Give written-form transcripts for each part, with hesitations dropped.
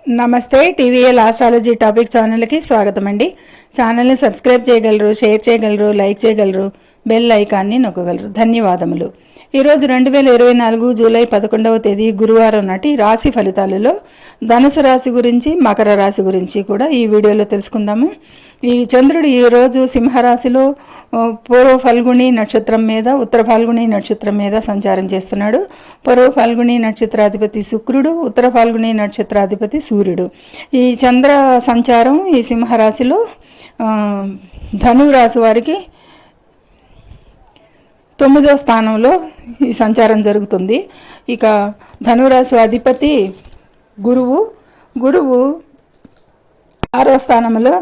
నమస్తే TVL astrology topic ఛానల్కి స్వాగతం అండి. ఛానల్ని సబ్స్క్రైబ్ చేయగలరు, షేర్ చేయగలరు, లైక్ చేయగలరు, బెల్ ఐకాన్ని నొక్కగలరు. ధన్యవాదములు. ఈరోజు 2024 జూలై 11వ తేదీ గురువారం నాటి రాశి ఫలితాలలో ధనుసు రాశి గురించి, మకర రాశి గురించి కూడా ఈ వీడియోలో తెలుసుకుందాము. ఈ చంద్రుడు ఈరోజు సింహరాశిలో పూర్వ ఫల్గుణి నక్షత్రం మీద, ఉత్తర ఫల్గుణి నక్షత్రం మీద సంచారం చేస్తున్నాడు. పూర్వ ఫల్గుణి నక్షత్రాధిపతి శుక్రుడు, ఉత్తర ఫల్గుణి నక్షత్రాధిపతి సూర్యుడు. ఈ చంద్ర సంచారం ఈ సింహరాశిలో ధనురాశి వారికి 9వ స్థానంలో ఈ సంచారం జరుగుతుంది. ఇక ధనురాశి అధిపతి గురువు 6వ స్థానంలో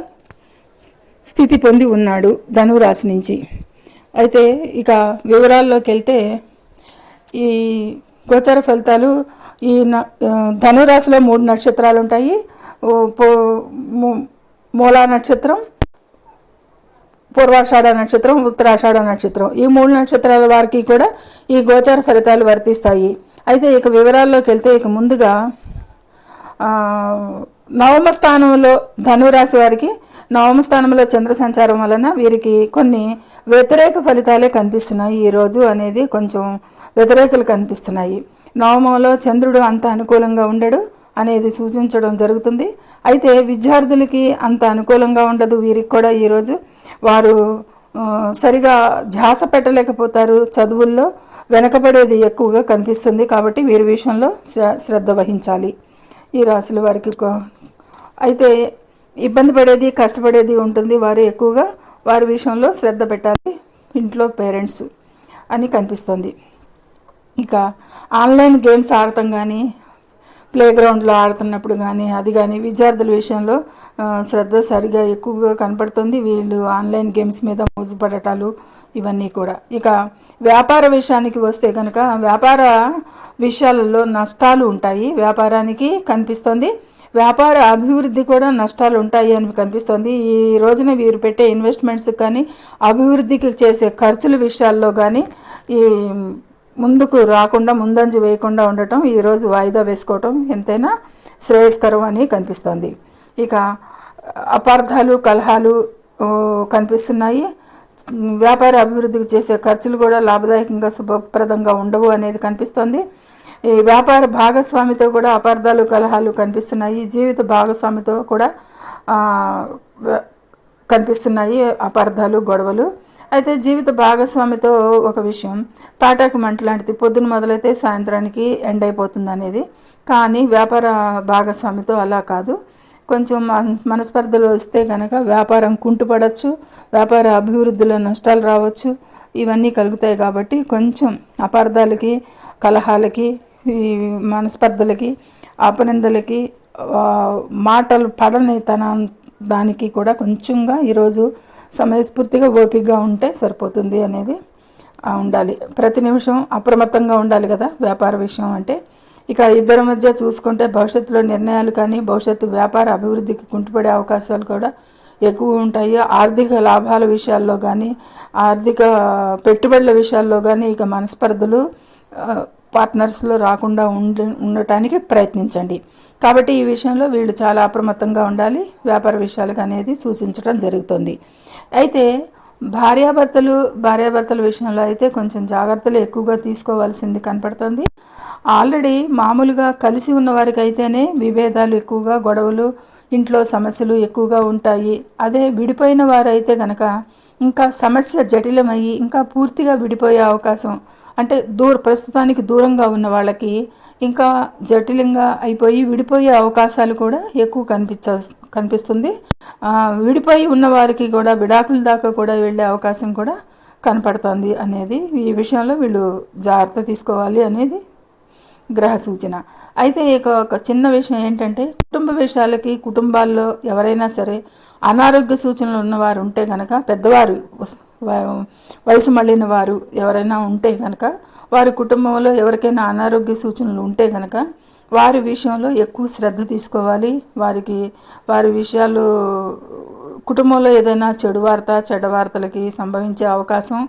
స్థితి పొంది ఉన్నాడు ధనురాశి నుంచి. అయితే ఇక వివరాల్లోకి వెళ్తే ఈ గోచర ఫలితాలు ఈ ధనురాశిలో 3 నక్షత్రాలు ఉంటాయి. మూలా నక్షత్రం, పూర్వాషాఢ నక్షత్రం, ఉత్తరాషాఢ నక్షత్రం. ఈ 3 నక్షత్రాల వారికి కూడా ఈ గోచార ఫలితాలు వర్తిస్తాయి. అయితే ఇక వివరాల్లోకి వెళ్తే ఇక ముందుగా 9వ స్థానంలో ధనురాశి వారికి 9వ స్థానంలో చంద్ర సంచారం వలన వీరికి కొన్ని వ్యతిరేక ఫలితాలే కనిపిస్తున్నాయి. ఈరోజు అనేది కొంచెం వ్యతిరేకలు కనిపిస్తున్నాయి. నవమంలో చంద్రుడు అంత అనుకూలంగా ఉండడు అనేది సూచించడం జరుగుతుంది. అయితే విద్యార్థులకి అంత అనుకూలంగా ఉండదు. వీరికి కూడా ఈరోజు వారు సరిగా ధ్యాస పెట్టలేకపోతారు, చదువుల్లో వెనకబడేది ఎక్కువగా కనిపిస్తుంది. కాబట్టి వీరి విషయంలో శ్రద్ధ వహించాలి ఈ రాశుల వారికి. అయితే ఇబ్బంది పడేది, కష్టపడేది ఉంటుంది. వారు ఎక్కువగా వారి విషయంలో శ్రద్ధ పెట్టాలి, ఇంట్లో పేరెంట్స్ అని కనిపిస్తుంది. ఇక ఆన్లైన్ గేమ్స్ ఆడటం కానీ, ప్లే గ్రౌండ్లో ఆడుతున్నప్పుడు కానీ, అది కానీ విద్యార్థుల విషయంలో శ్రద్ధ సరిగా ఎక్కువగా కనపడుతుంది. వీళ్ళు ఆన్లైన్ గేమ్స్ మీద మోజు పడటాలు ఇవన్నీ కూడా. ఇక వ్యాపార విషయానికి వస్తే కనుక వ్యాపార విషయాలలో నష్టాలు ఉంటాయి వ్యాపారానికి కనిపిస్తుంది. వ్యాపార అభివృద్ధి కూడా నష్టాలు ఉంటాయి అని కనిపిస్తుంది. ఈ రోజున వీరు పెట్టే ఇన్వెస్ట్మెంట్స్ కానీ, అభివృద్ధికి చేసే ఖర్చుల విషయాల్లో కానీ ఈ ముందుకు రాకుండా, ముందంజ వేయకుండా ఉండటం, ఈరోజు వాయిదా వేసుకోవటం ఎంతైనా శ్రేయస్కరం అని కనిపిస్తుంది. ఇక అపార్థాలు, కలహాలు కనిపిస్తున్నాయి. వ్యాపార అభివృద్ధికి చేసే ఖర్చులు కూడా లాభదాయకంగా, శుభప్రదంగా ఉండవు అనేది కనిపిస్తుంది. ఈ వ్యాపార భాగస్వామితో కూడా అపార్థాలు, కలహాలు కనిపిస్తున్నాయి. జీవిత భాగస్వామితో కూడా కనిపిస్తున్నాయి అపార్థాలు, గొడవలు. అయితే జీవిత భాగస్వామితో ఒక విషయం, తాటాకు మంట లాంటిది, పొద్దున మొదలైతే సాయంత్రానికి ఎండ్ అయిపోతుంది అనేది. కానీ వ్యాపార భాగస్వామితో అలా కాదు. కొంచెం మనస్పర్ధలు వస్తే కనుక వ్యాపారం కుంటుపడవచ్చు, వ్యాపార అభివృద్ధిలో నష్టాలు రావచ్చు, ఇవన్నీ కలుగుతాయి. కాబట్టి కొంచెం అపార్థాలకి, కలహాలకి, ఈ మనస్పర్ధలకి, అపనిందలకి, మాటలు పడని దానికి కూడా కొంచెంగా ఈరోజు సమయస్ఫూర్తిగా ఓపికగా ఉంటే సరిపోతుంది అనేది ఉండాలి. ప్రతి నిమిషం అప్రమత్తంగా ఉండాలి కదా వ్యాపార విషయం అంటే. ఇక ఇద్దరి మధ్య చూసుకుంటే భవిష్యత్తులో నిర్ణయాలు కానీ, భవిష్యత్తు వ్యాపార అభివృద్ధికి కుంటుపడే అవకాశాలు కూడా ఎక్కువ ఉంటాయి. ఆర్థిక లాభాల విషయాల్లో కానీ, ఆర్థిక పెట్టుబడుల విషయాల్లో కానీ ఇక మనస్పర్ధలు పార్ట్నర్స్లో రాకుండా ఉండటానికి ప్రయత్నించండి. కాబట్టి ఈ విషయంలో వీళ్ళు చాలా అప్రమత్తంగా ఉండాలి వ్యాపార విషయాలకు అనేది సూచించడం జరుగుతుంది. అయితే భార్యాభర్తల విషయంలో అయితే కొంచెం జాగ్రత్తలు ఎక్కువగా తీసుకోవాల్సింది కనపడుతుంది. ఆల్రెడీ మామూలుగా కలిసి ఉన్న వారికి అయితేనే విభేదాలు ఎక్కువగా, గొడవలు, ఇంట్లో సమస్యలు ఎక్కువగా ఉంటాయి. అదే విడిపోయిన వారైతే కనుక ఇంకా సమస్య జటిలమయ్యి ఇంకా పూర్తిగా విడిపోయే అవకాశం, అంటే ప్రస్తుతానికి దూరంగా ఉన్న వాళ్ళకి ఇంకా జటిలంగా అయిపోయి విడిపోయే అవకాశాలు కూడా ఎక్కువ కనిపిస్తుంది. విడిపోయి ఉన్న వారికి కూడా విడాకుల దాకా కూడా వెళ్ళే అవకాశం కూడా కనపడుతుంది అనేది ఈ విషయంలో వీళ్ళు జాగ్రత్త తీసుకోవాలి అనేది గ్రహ సూచన. అయితే ఒక చిన్న విషయం ఏంటంటే, కుటుంబ విషయాలకి, కుటుంబాల్లో ఎవరైనా సరే అనారోగ్య సూచనలు ఉన్నవారు ఉంటే కనుక, పెద్దవారు వయసు మళ్ళిన వారు ఎవరైనా ఉంటే కనుక, వారి కుటుంబంలో ఎవరికైనా అనారోగ్య సూచనలు ఉంటే కనుక వారి విషయంలో ఎక్కువ శ్రద్ధ తీసుకోవాలి. వారి విషయాలు, కుటుంబంలో ఏదైనా చెడ్డ వార్తలకి సంభవించే అవకాశం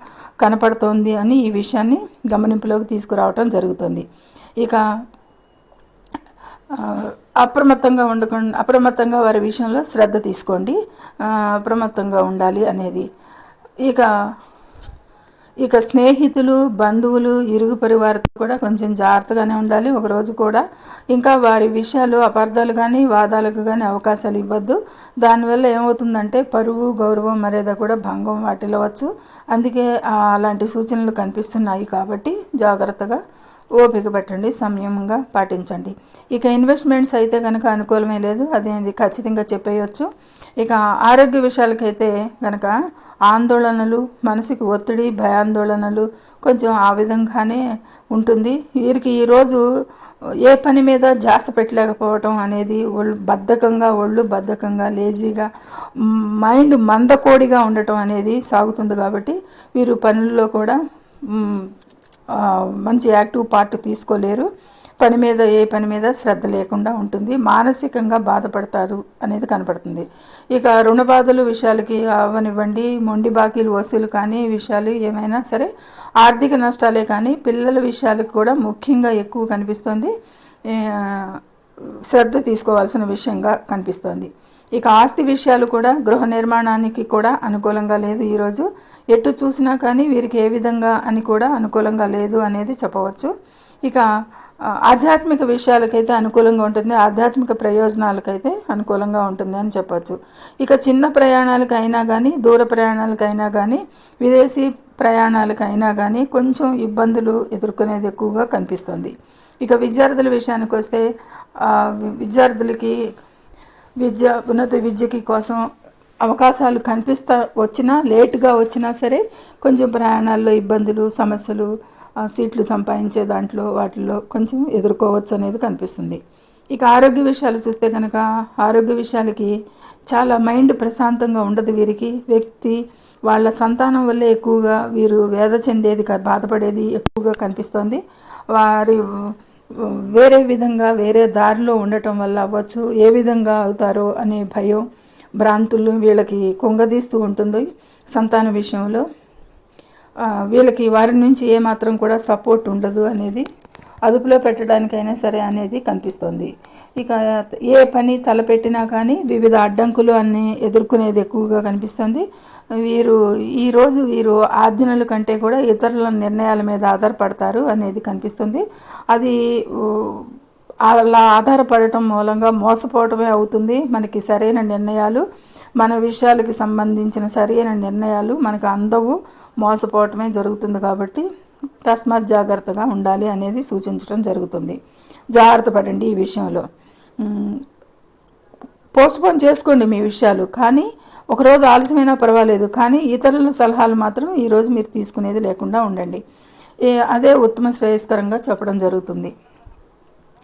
కనపడుతోంది అని ఈ విషయాన్ని గమనింపులోకి తీసుకురావటం జరుగుతుంది. ఇక ఆ, అప్రమత్తంగా వారి విషయంలో శ్రద్ధ తీసుకోండి. అప్రమత్తంగా ఉండాలి అనేది. ఇక ఇక స్నేహితులు, బంధువులు, ఇరుగు పరివారితో కూడా కొంచెం జాగ్రత్తగానే ఉండాలి ఒకరోజు కూడా. ఇంకా వారి విషయాలు అపార్థాలు కానీ వాదాలకు కానీ అవకాశాలు ఇవ్వద్దు. దానివల్ల ఏమవుతుందంటే పరువు, గౌరవం, మర్యాద కూడా భంగం వాటిల్లవచ్చు. అందుకే అలాంటి సూచనలు కనిపిస్తున్నాయి. కాబట్టి జాగ్రత్తగా ఓపిక పట్టండి, సంయమంగా పాటించండి. ఇక ఇన్వెస్ట్మెంట్స్ అయితే కనుక అనుకూలమే లేదు, అదేంది ఖచ్చితంగా చెప్పేయచ్చు. ఇక ఆరోగ్య విషయాలకైతే కనుక ఆందోళనలు, మనసుకి ఒత్తిడి, భయాందోళనలు కొంచెం ఆ విధంగానే ఉంటుంది. వీరికి ఈరోజు ఏ పని మీద ధ్యాస పెట్టలేకపోవటం అనేది, ఒళ్ళు బద్ధకంగా లేజీగా, మైండ్ మందకోడిగా ఉండటం అనేది సాగుతుంది. కాబట్టి వీరు పనుల్లో కూడా మంచి యాక్టివ్ పార్ట్ తీసుకోలేరు. ఏ పని మీద శ్రద్ధ లేకుండా ఉంటుంది. మానసికంగా బాధపడతారు అనేది కనపడుతుంది. ఇక రుణ బాధలు విషయాలకి అవనివ్వండి, మొండి బాకీలు వసూలు కానీ విషయాలు ఏమైనా సరే ఆర్థిక నష్టాలే కానీ పిల్లల విషయాలకు కూడా ముఖ్యంగా ఎక్కువ కనిపిస్తుంది. శ్రద్ధ తీసుకోవాల్సిన విషయంగా కనిపిస్తోంది. ఇక ఆస్తి విషయాలు కూడా గృహ నిర్మాణానికి కూడా అనుకూలంగా లేదు ఈరోజు. ఎటు చూసినా కానీ వీరికి ఏ విధంగా అని కూడా అనుకూలంగా లేదు అనేది చెప్పవచ్చు. ఇక ఆధ్యాత్మిక విషయాలకైతే అనుకూలంగా ఉంటుంది, ఆధ్యాత్మిక ప్రయోజనాలకైతే అనుకూలంగా ఉంటుంది అని చెప్పచ్చు. ఇక చిన్న ప్రయాణాలకైనా కానీ, దూర ప్రయాణాలకైనా కానీ, విదేశీ ప్రయాణాలకైనా కానీ కొంచెం ఇబ్బందులు ఎదుర్కొనేది ఎక్కువగా కనిపిస్తుంది. ఇక విద్యార్థుల విషయానికి వస్తే విద్యార్థులకి ఉన్నత విద్యకి కోసం అవకాశాలు వచ్చినా లేటుగా వచ్చినా సరే కొంచెం ప్రయాణాల్లో ఇబ్బందులు, సమస్యలు, సీట్లు సంపాదించే వాటిల్లో కొంచెం ఎదుర్కోవచ్చు అనేది కనిపిస్తుంది. ఇక ఆరోగ్య విషయాలు చూస్తే కనుక ఆరోగ్య విషయాలకి చాలా మైండ్ ప్రశాంతంగా ఉండదు వీరికి. వాళ్ళ సంతానం వల్లే ఎక్కువగా వీరు వేద చెందేది, బాధపడేది ఎక్కువగా కనిపిస్తోంది. వారి వేరే దారిలో ఉండటం వల్ల అవ్వచ్చు, ఏ విధంగా అవుతారో అనే భయం, భ్రాంతులు వీళ్ళకి కుంగదీస్తూ ఉంటుంది. సంతాన విషయంలో వీళ్ళకి వారి నుంచి ఏమాత్రం కూడా సపోర్ట్ ఉండదు అనేది, అదుపులో పెట్టడానికైనా సరే అనేది కనిపిస్తుంది. ఇక ఏ పని తలపెట్టినా కానీ వివిధ అడ్డంకులు అన్నీ ఎదుర్కొనేది ఎక్కువగా కనిపిస్తుంది. ఈరోజు వీరు ఆర్జనల కంటే కూడా ఇతరుల నిర్ణయాల మీద ఆధారపడతారు అనేది కనిపిస్తుంది. అది అలా ఆధారపడటం మూలంగా మోసపోవటమే అవుతుంది. మనకి సరైన నిర్ణయాలు, మన విషయాలకి సంబంధించిన సరైన నిర్ణయాలు మనకు అందవు, మోసపోవటమే జరుగుతుంది. కాబట్టి తస్మాత్ జాగ్రత్తగా ఉండాలి అనేది సూచించడం జరుగుతుంది. జాగ్రత్త పడండి ఈ విషయంలో. పోస్ట్పోన్ చేసుకోండి మీ విషయాలు, కానీ ఒకరోజు ఆలస్యమైనా పర్వాలేదు, కానీ ఇతరుల సలహాలు మాత్రం ఈరోజు మీరు తీసుకునేది లేకుండా ఉండండి. అదే ఉత్తమ శ్రేయస్కరంగా చెప్పడం జరుగుతుంది.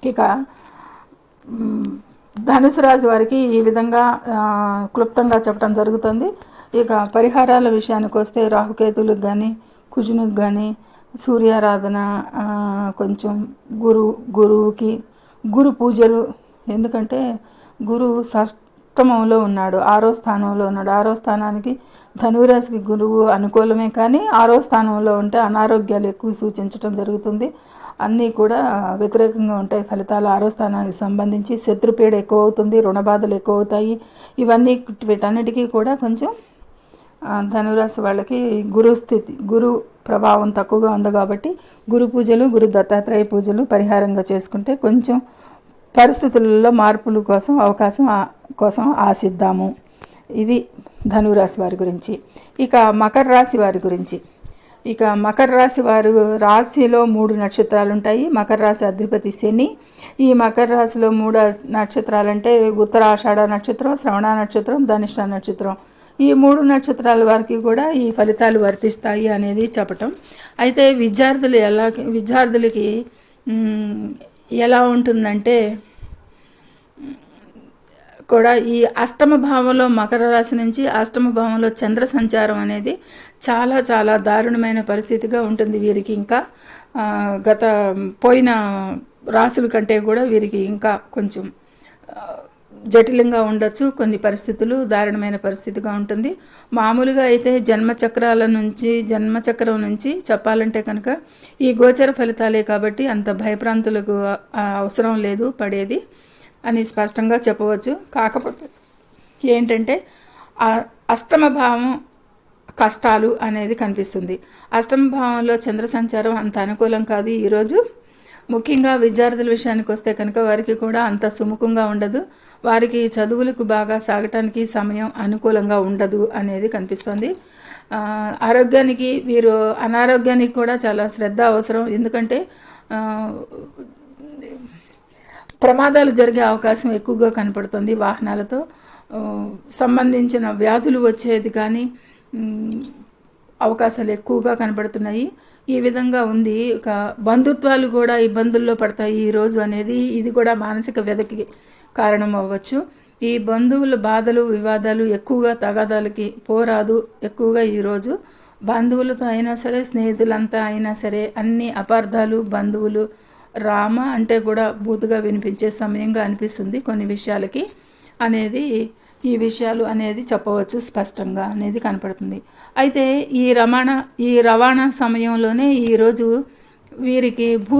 ఇక ధనుసు రాశి వారికి ఈ విధంగా క్లుప్తంగా చెప్పడం జరుగుతుంది. ఇక పరిహారాల విషయానికి వస్తే రాహుకేతులకు కానీ, కుజునికి కానీ సూర్యారాధన, కొంచెం గురువుకి గురు పూజలు. ఎందుకంటే గురువు షష్టమంలో ఉన్నాడు, 6వ స్థానంలో ఉన్నాడు. 6వ స్థానానికి ధనురాశికి గురువు అనుకూలమే, కానీ 6వ స్థానంలో ఉంటే అనారోగ్యాలు ఎక్కువ సూచించడం జరుగుతుంది. అన్నీ కూడా వ్యతిరేకంగా ఉంటాయి ఫలితాలు. 6వ స్థానానికి సంబంధించి శత్రుపీడ ఎక్కువ అవుతుంది, రుణ బాధలు ఎక్కువ అవుతాయి. వీటన్నిటికీ కూడా కొంచెం ధనురాశి వాళ్ళకి గురు ప్రభావం తక్కువగా ఉంది. కాబట్టి గురు పూజలు, గురు దత్తాత్రేయ పూజలు పరిహారంగా చేసుకుంటే కొంచెం పరిస్థితులలో మార్పుల అవకాశం కోసం ఆశిద్దాము. ఇది ధనురాశి వారి గురించి. ఇక మకర రాశి వారి గురించి. ఇక మకర రాశి వారు రాశిలో 3 నక్షత్రాలు ఉంటాయి. మకర రాశి అధిపతి శని. ఈ మకర రాశిలో 3 నక్షత్రాలంటే ఉత్తరాషాఢ నక్షత్రం, శ్రవణ నక్షత్రం, ధనిష్ట నక్షత్రం. ఈ 3 నక్షత్రాల వారికి కూడా ఈ ఫలితాలు వర్తిస్తాయి అనేది చెప్పటం. అయితే విద్యార్థులకి ఎలా ఉంటుందంటే కూడా ఈ అష్టమ భావంలో మకర రాశి నుంచి అష్టమ భావంలో చంద్ర సంచారం అనేది చాలా చాలా దారుణమైన పరిస్థితిగా ఉంటుంది వీరికి. ఇంకా పోయిన రాశుల కంటే కూడా వీరికి ఇంకా కొంచెం జటిలంగా ఉండొచ్చు, కొన్ని పరిస్థితులు దారుణమైన పరిస్థితిగా ఉంటుంది. మామూలుగా అయితే జన్మచక్రం నుంచి చెప్పాలంటే కనుక ఈ గోచర ఫలితాలే కాబట్టి అంత భయప్రాంతులకు అవసరం లేదు పడేది అని స్పష్టంగా చెప్పవచ్చు. కాకపోతే ఏంటంటే అష్టమ భావం కష్టాలు అనేది కనిపిస్తుంది. అష్టమ భావంలో చంద్ర సంచారం అంత అనుకూలం కాదు ఈరోజు. ముఖ్యంగా విద్యార్థుల విషయానికి వస్తే కనుక వారికి కూడా అంత సుముఖంగా ఉండదు. వారికి చదువులకు బాగా సాగటానికి సమయం అనుకూలంగా ఉండదు అనేది కనిపిస్తుంది. ఆరోగ్యానికి వీరు అనారోగ్యానికి కూడా చాలా శ్రద్ధ అవసరం. ఎందుకంటే ప్రమాదాలు జరిగే అవకాశం ఎక్కువగా కనపడుతుంది. వాహనాలతో సంబంధించిన వ్యాధులు వచ్చేది కానీ అవకాశాలు ఎక్కువగా కనపడుతున్నాయి. ఈ విధంగా ఉంది. ఇక బంధుత్వాలు కూడా ఇబ్బందుల్లో పడతాయి ఈరోజు అనేది, ఇది కూడా మానసిక వ్యధకి కారణం అవ్వచ్చు. ఈ బంధువుల బాధలు వివాదాలు ఎక్కువగా తగాదాలకి పోరాదు. ఎక్కువగా ఈరోజు బంధువులతో అయినా సరే స్నేహితులంతా అయినా సరే అన్ని అపార్థాలు, బంధువులు రామ అంటే కూడా బూతుగా వినిపించే సమయంగా అనిపిస్తుంది కొన్ని విషయాలకి అనేది. ఈ విషయాలు అనేది చెప్పవచ్చు స్పష్టంగా అనేది కనపడుతుంది. అయితే ఈ రవాణా సమయంలోనే ఈరోజు వీరికి భూ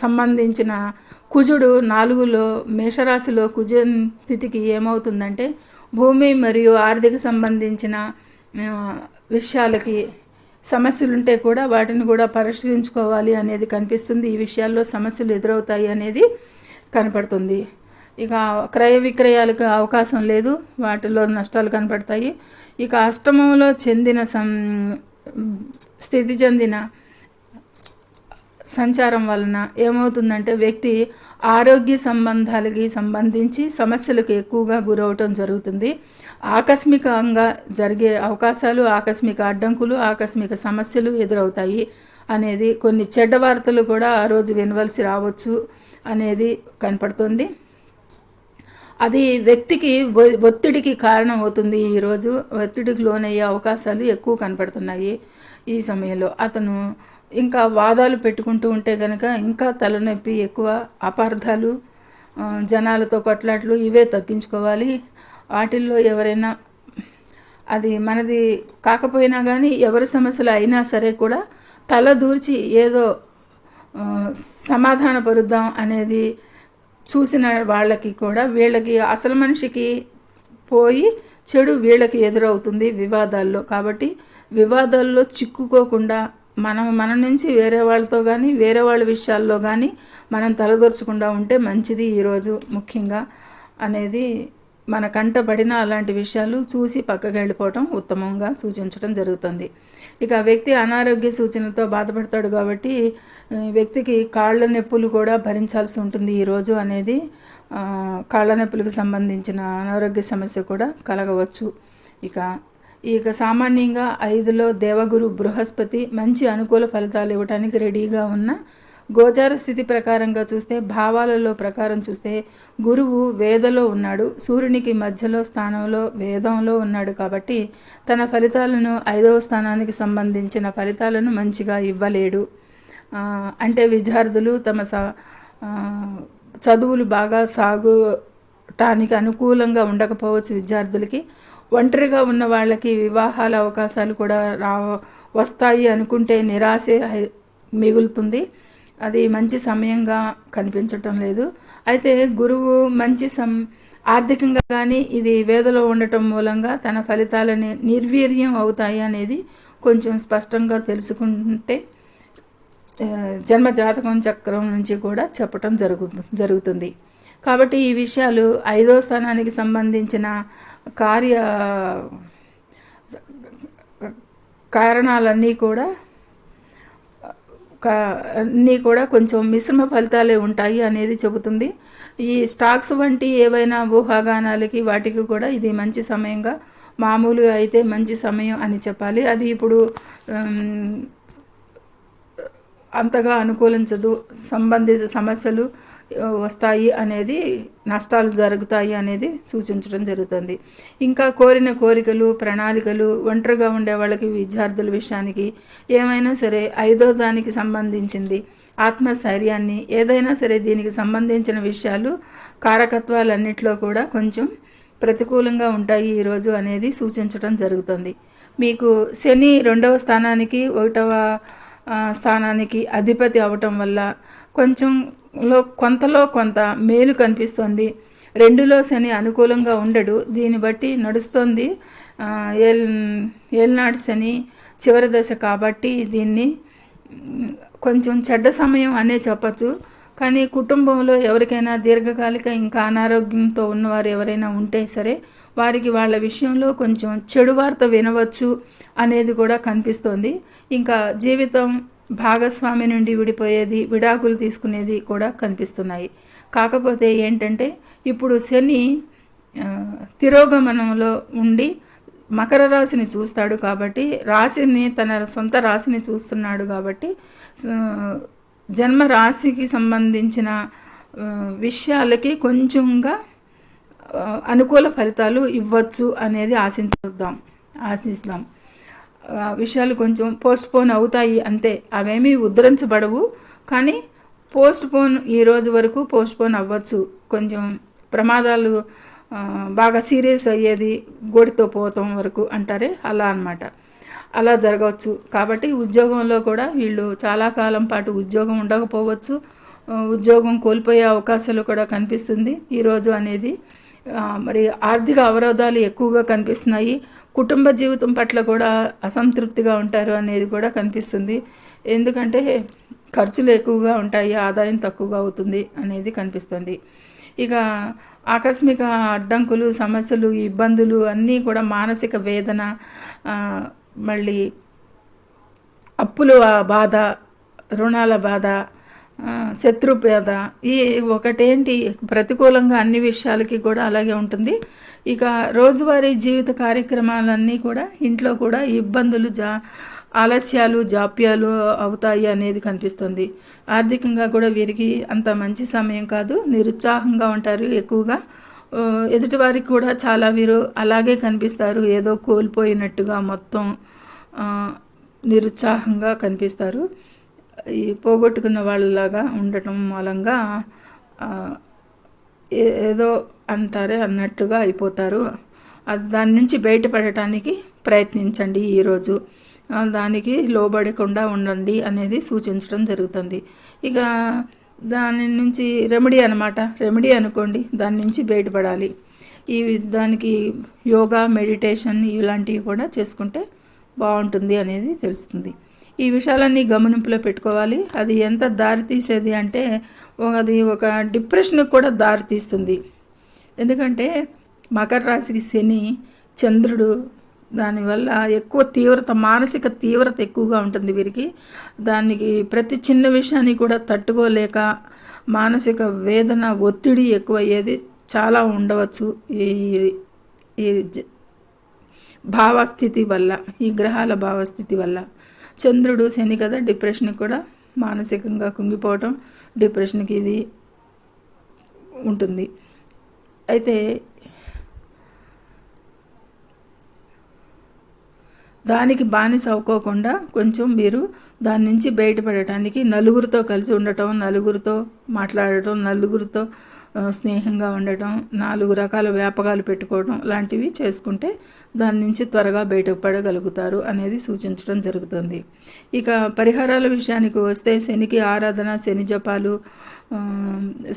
సంబంధించిన కుజుడు 4లో మేషరాశిలో కుజన్ స్థితికి ఏమవుతుందంటే భూమి మరియు ఆర్థిక సంబంధించిన విషయాలకి సమస్యలుంటే కూడా వాటిని కూడా పరిష్కరించుకోవాలి అనేది కనిపిస్తుంది. ఈ విషయాల్లో సమస్యలు ఎదురవుతాయి అనేది కనపడుతుంది. ఇక క్రయ విక్రయాలకు అవకాశం లేదు, వాటిలో నష్టాలు కనపడతాయి. ఇక అష్టమంలో స్థితి చెందిన సంచారం వలన ఏమవుతుందంటే వ్యక్తి ఆరోగ్య సంబంధాలకి సంబంధించి సమస్యలకు ఎక్కువగా గురవటం జరుగుతుంది. ఆకస్మికంగా జరిగే అవకాశాలు, ఆకస్మిక అడ్డంకులు, ఆకస్మిక సమస్యలు ఎదురవుతాయి అనేది, కొన్ని చెడ్డ వార్తలు కూడా ఆ రోజు వినవలసి రావచ్చు అనేది కనపడుతుంది. అది వ్యక్తికి ఒత్తిడికి కారణం అవుతుంది. ఈరోజు ఒత్తిడికి లోనయ్యే అవకాశాలు ఎక్కువ కనపడుతున్నాయి. ఈ సమయంలో అతను ఇంకా వాదాలు పెట్టుకుంటూ ఉంటే కనుక ఇంకా తలనొప్పి ఎక్కువ, అపార్థాలు, జనాలతో కొట్లాట్లు ఇవే తగ్గించుకోవాలి. వాటిల్లో ఎవరైనా అది మనది కాకపోయినా కానీ ఎవరి సమస్యలు అయినా సరే కూడా తల దూర్చి ఏదో సమాధానపరుద్దాం అనేది చూసిన వాళ్ళకి కూడా వీళ్ళకి అసలు మనిషికి పోయి చెడు వీళ్ళకి ఎదురవుతుంది వివాదాల్లో. కాబట్టి వివాదాల్లో చిక్కుకోకుండా మన నుంచి వేరే వాళ్ళతో కానీ వేరే వాళ్ళ విషయాల్లో కానీ మనం తలదొరచకుండా ఉంటే మంచిది ఈరోజు ముఖ్యంగా అనేది మన కంటపడిన అలాంటి విషయాలు చూసి పక్కకి వెళ్ళిపోవటం ఉత్తమంగా సూచించడం జరుగుతుంది. ఇక వ్యక్తి అనారోగ్య సూచనలతో బాధపడతాడు కాబట్టి వ్యక్తికి కాళ్ళ నొప్పులు కూడా భరించాల్సి ఉంటుంది ఈరోజు అనేది. కాళ్ళ నొప్పులకు సంబంధించిన అనారోగ్య సమస్య కూడా కలగవచ్చు. ఇక సామాన్యంగా 5లో దేవగురు బృహస్పతి మంచి అనుకూల ఫలితాలు ఇవ్వడానికి రెడీగా ఉన్న గోచార స్థితి ప్రకారంగా చూస్తే, భావాలలో ప్రకారం చూస్తే గురువు వేదలో ఉన్నాడు, సూర్యునికి మధ్యలో స్థానంలో వేదంలో ఉన్నాడు. కాబట్టి తన ఫలితాలను 5వ స్థానానికి సంబంధించిన ఫలితాలను మంచిగా ఇవ్వలేడు. అంటే విద్యార్థులు తమ చదువులు బాగా సాగుటానికి అనుకూలంగా ఉండకపోవచ్చు విద్యార్థులకి. ఒంటరిగా ఉన్న వాళ్ళకి వివాహాల అవకాశాలు కూడా వస్తాయి అనుకుంటే నిరాశ మిగులుతుంది. అది మంచి సమయంగా కనిపించటం లేదు. అయితే గురువు మంచి ఆర్థికంగా కానీ ఇది వేదలో ఉండటం మూలంగా తన ఫలితాలని నిర్వీర్యం అవుతాయి అనేది కొంచెం స్పష్టంగా తెలుసుకుంటే జన్మ జాతకం చక్రం నుంచి కూడా చెప్పటం జరుగుతుంది. కాబట్టి ఈ విషయాలు 5వ స్థానానికి సంబంధించిన కారణాలన్నీ కూడా కొంచెం మిశ్రమ ఫలితాలే ఉంటాయి అనేది చెబుతుంది. ఈ స్టాక్స్ వంటి ఏవైనా ఊహాగానాలకి వాటికి కూడా ఇది మంచి సమయంగా, మామూలుగా అయితే మంచి సమయం అని చెప్పాలి. అది ఇప్పుడు అంతగా అనుకూలించదు, సంబంధిత సమస్యలు వస్తాయి అనేది, నష్టాలు జరుగుతాయి అనేది సూచించడం జరుగుతుంది. ఇంకా కోరిన కోరికలు, ప్రణాళికలు, ఒంటరిగా ఉండే వాళ్ళకి, విద్యార్థుల విషయానికి ఏమైనా సరే, ఐదో దానికి సంబంధించింది ఆత్మస్థైర్యాన్ని, ఏదైనా సరే దీనికి సంబంధించిన విషయాలు, కారకత్వాలన్నింటిలో కూడా కొంచెం ప్రతికూలంగా ఉంటాయి ఈరోజు అనేది సూచించడం జరుగుతుంది. మీకు శని 2వ స్థానానికి 1వ స్థానానికి అధిపతి అవటం వల్ల కొంతలో కొంత మేలు కనిపిస్తుంది. 2లో శని అనుకూలంగా ఉండడు, దీన్ని బట్టి నడుస్తుంది ఏలినాటి శని చివరి దశ కాబట్టి దీన్ని కొంచెం చెడ్డ సమయం అనే చెప్పచ్చు. కానీ కుటుంబంలో ఎవరికైనా దీర్ఘకాలిక ఇంకా అనారోగ్యంతో ఉన్నవారు ఎవరైనా ఉంటే సరే, వారికి వాళ్ళ విషయంలో కొంచెం చెడు వార్త వినవచ్చు అనేది కూడా కనిపిస్తోంది. ఇంకా జీవితం భాగస్వామి నుండి విడిపోయేది, విడాకులు తీసుకునేది కూడా కనిపిస్తున్నాయి. కాకపోతే ఏంటంటే ఇప్పుడు శని తిరోగమనంలో ఉండి మకర రాశిని చూస్తాడు కాబట్టి, తన సొంత రాశిని చూస్తున్నాడు కాబట్టి జన్మ రాశికి సంబంధించిన విషయాలకి కొంచెంగా అనుకూల ఫలితాలు ఇవ్వచ్చు అనేది ఆశిస్తాం. విషయాలు కొంచెం పోస్ట్పోన్ అవుతాయి అంతే, అవేమీ ఉద్ధరించబడవు. కానీ ఈ రోజు వరకు పోస్ట్పోన్ అవ్వచ్చు. కొంచెం ప్రమాదాలు బాగా సీరియస్ అయ్యేది, గోడితో పోతాం వరకు అంటారే అలా అన్నమాట, అలా జరగవచ్చు. కాబట్టి ఉద్యోగంలో కూడా వీళ్ళు చాలా కాలం పాటు ఉద్యోగం ఉండకపోవచ్చు, ఉద్యోగం కోల్పోయే అవకాశాలు కూడా కనిపిస్తుంది ఈరోజు అనేది. మరి ఆర్థిక అవరోధాలు ఎక్కువగా కనిపిస్తున్నాయి. కుటుంబ జీవితం పట్ల కూడా అసంతృప్తిగా ఉంటారు అనేది కూడా కనిపిస్తుంది. ఎందుకంటే ఖర్చులు ఎక్కువగా ఉంటాయి, ఆదాయం తక్కువగా అవుతుంది అనేది కనిపిస్తుంది. ఇక ఆకస్మిక అడ్డంకులు, సమస్యలు, ఇబ్బందులు అన్నీ కూడా మానసిక వేదన, మళ్ళీ అప్పుల బాధ, రుణాల బాధ, శత్రు బాధ, ఈ ఒకటేంటి ప్రతికూలంగా అన్ని విషయాలకి కూడా అలాగే ఉంటుంది. ఇక రోజువారీ జీవిత కార్యక్రమాలన్నీ కూడా ఇంట్లో కూడా ఇబ్బందులు, ఆలస్యాలు, జాప్యాలు అవుతాయి అనేది కనిపిస్తుంది. ఆర్థికంగా కూడా వీరికి అంత మంచి సమయం కాదు, నిరుత్సాహంగా ఉంటారు ఎక్కువగా. ఎదుటివారికి కూడా చాలా వీరు అలాగే కనిపిస్తారు, ఏదో కోల్పోయినట్టుగా మొత్తం నిరుత్సాహంగా కనిపిస్తారు. ఈ పోగొట్టుకున్న వాళ్ళలాగా ఉండటం మూలంగా ఏదో అంటారే అన్నట్టుగా అయిపోతారు. దాని నుంచి బయటపడటానికి ప్రయత్నించండి ఈరోజు, దానికి లోబడకుండా ఉండండి అనేది సూచించడం జరుగుతుంది. ఇక దాని నుంచి రెమెడీ అనుకోండి, దాని నుంచి బయటపడాలి. దానికి యోగా, మెడిటేషన్ ఇలాంటివి కూడా చేసుకుంటే బాగుంటుంది అనేది తెలుస్తుంది. ఈ విషయాలన్నీ గమనింపులో పెట్టుకోవాలి. అది ఎంత దారితీసేది అంటే అది ఒక డిప్రెషన్కి కూడా దారితీస్తుంది. ఎందుకంటే మకర రాశికి శని, చంద్రుడు, దానివల్ల ఎక్కువ మానసిక తీవ్రత ఎక్కువగా ఉంటుంది వీరికి. దానికి ప్రతి చిన్న విషయాన్ని కూడా తట్టుకోలేక మానసిక వేదన, ఒత్తిడి ఎక్కువ అయ్యేది చాలా ఉండవచ్చు. ఈ భావస్థితి వల్ల, ఈ గ్రహాల భావస్థితి వల్ల. చంద్రుడు, శని కదా, డిప్రెషన్కి కూడా మానసికంగా కుంగిపోవటం, డిప్రెషన్కి ఇది ఉంటుంది. అయితే దానికి బానిస అవ్వకోకుండా కొంచెం మీరు దాని నుంచి బయటపడటానికి నలుగురితో కలిసి ఉండటం, నలుగురితో మాట్లాడటం, నలుగురితో స్నేహంగా ఉండటం, 4 రకాల వ్యాపకాలు పెట్టుకోవడం లాంటివి చేసుకుంటే దాని నుంచి త్వరగా బయటపడగలుగుతారు అనేది సూచించడం జరుగుతుంది. ఇక పరిహారాల విషయానికి వస్తే శనికి ఆరాధన, శని జపాలు,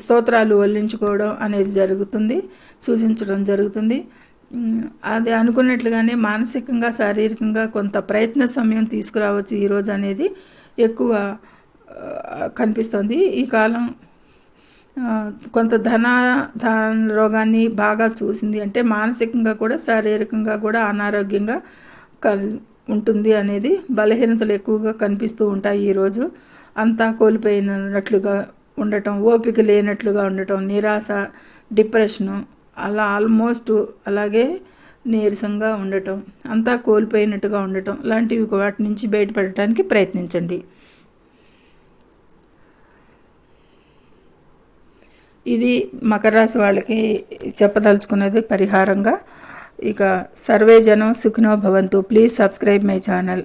స్తోత్రాలు వల్లించుకోవడం అనేది సూచించడం జరుగుతుంది. అది అనుకున్నట్లుగానే మానసికంగా, శారీరకంగా కొంత ప్రయత్న సమయం తీసుకురావచ్చు ఈరోజు అనేది ఎక్కువ కనిపిస్తుంది. ఈ కాలం కొంత ధన రోగాన్ని బాగా చూసింది అంటే మానసికంగా కూడా, శారీరకంగా కూడా అనారోగ్యంగా ఉంటుంది అనేది, బలహీనతలు ఎక్కువగా కనిపిస్తూ ఉంటాయి. ఈరోజు అంతా కోల్పోయినట్లుగా ఉండటం, ఓపిక లేనట్లుగా ఉండటం, నిరాశ, డిప్రెషను, అలా ఆల్మోస్ట్ అలాగే నీరసంగా ఉండటం, అంతా కోల్పోయినట్టుగా ఉండటం లాంటివి, వాటి నుంచి బయటపడటానికి ప్రయత్నించండి. ఇది మకర రాశి వాళ్ళకి చెప్పదలుచుకున్నది పరిహారంగా. ఇక సర్వే జనం సుఖినో భవంతు. Please subscribe my channel.